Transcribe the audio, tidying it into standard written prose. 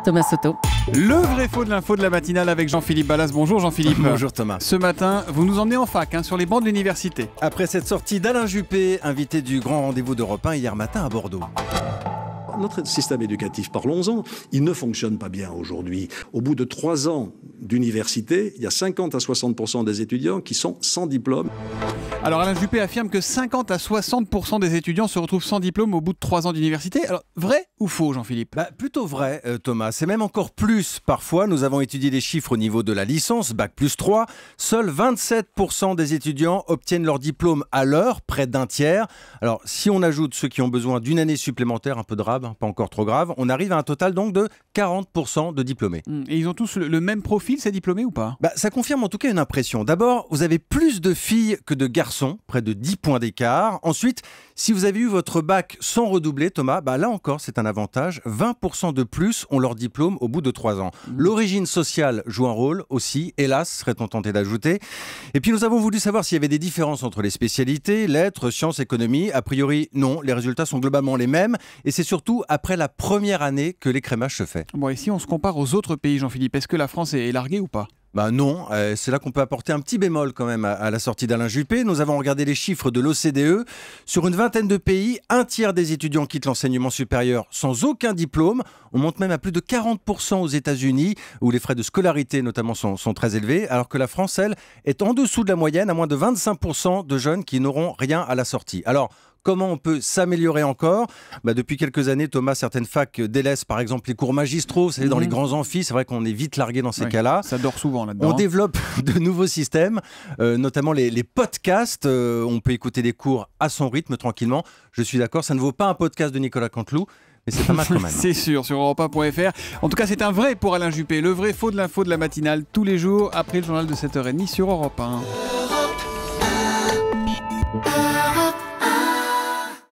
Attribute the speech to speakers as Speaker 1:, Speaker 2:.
Speaker 1: Thomas Soto.
Speaker 2: Le vrai faux de l'info de la matinale avec Jean-Philippe Ballas. Bonjour Jean-Philippe.
Speaker 3: Bonjour Thomas.
Speaker 2: Ce matin, vous nous emmenez en fac, sur les bancs de l'université.
Speaker 3: Après cette sortie d'Alain Juppé, invité du grand rendez-vous d'Europe 1 hier matin à Bordeaux.
Speaker 4: Notre système éducatif, parlons-en, il ne fonctionne pas bien aujourd'hui. Au bout de 3 ans d'université, il y a 50 à 60% des étudiants qui sont sans diplôme.
Speaker 2: Alors Alain Juppé affirme que 50 à 60% des étudiants se retrouvent sans diplôme au bout de 3 ans d'université. Alors, vrai ou faux, Jean-Philippe ?
Speaker 3: Plutôt vrai, Thomas. C'est même encore plus. Parfois, nous avons étudié les chiffres au niveau de la licence, Bac+3. Seuls 27% des étudiants obtiennent leur diplôme à l'heure, près d'un tiers. Alors, si on ajoute ceux qui ont besoin d'une année supplémentaire, un peu de rab, pas encore trop grave, on arrive à un total donc de 40% de diplômés.
Speaker 2: Et ils ont tous le même profil, ces diplômés ou pas ?
Speaker 3: Ça confirme en tout cas une impression. D'abord, vous avez plus de filles que de garçons, près de 10 points d'écart. Ensuite, si vous avez eu votre bac sans redoubler, Thomas, là encore, c'est un avantage. 20% de plus ont leur diplôme au bout de 3 ans. L'origine sociale joue un rôle aussi, hélas, serait-on tenté d'ajouter. Et puis, nous avons voulu savoir s'il y avait des différences entre les spécialités, lettres, sciences, économie. A priori, non, les résultats sont globalement les mêmes. Et c'est surtout après la première année que l'écrémage se fait.
Speaker 2: Bon, et si on se compare aux autres pays, Jean-Philippe, est-ce que la France est larguée ou pas ?
Speaker 3: Non, c'est là qu'on peut apporter un petit bémol quand même à la sortie d'Alain Juppé. Nous avons regardé les chiffres de l'OCDE. Sur une vingtaine de pays, un tiers des étudiants quittent l'enseignement supérieur sans aucun diplôme. On monte même à plus de 40% aux États-Unis, où les frais de scolarité notamment sont très élevés, alors que la France, elle, est en dessous de la moyenne, à moins de 25% de jeunes qui n'auront rien à la sortie. Alors, comment on peut s'améliorer encore ? Depuis quelques années, Thomas, certaines facs délaissent par exemple les cours magistraux, vous savez, dans les grands amphis. C'est vrai qu'on est vite largué dans ces cas-là.
Speaker 2: Ça dort souvent là-dedans.
Speaker 3: On développe de nouveaux systèmes, notamment les podcasts. On peut écouter des cours à son rythme, tranquillement. Je suis d'accord, ça ne vaut pas un podcast de Nicolas Canteloup, mais c'est pas mal quand même.
Speaker 2: C'est sûr, sur europe1.fr. En tout cas, c'est un vrai pour Alain Juppé. Le vrai faux de l'info de la matinale, tous les jours, après le journal de 7h30 sur Europe 1.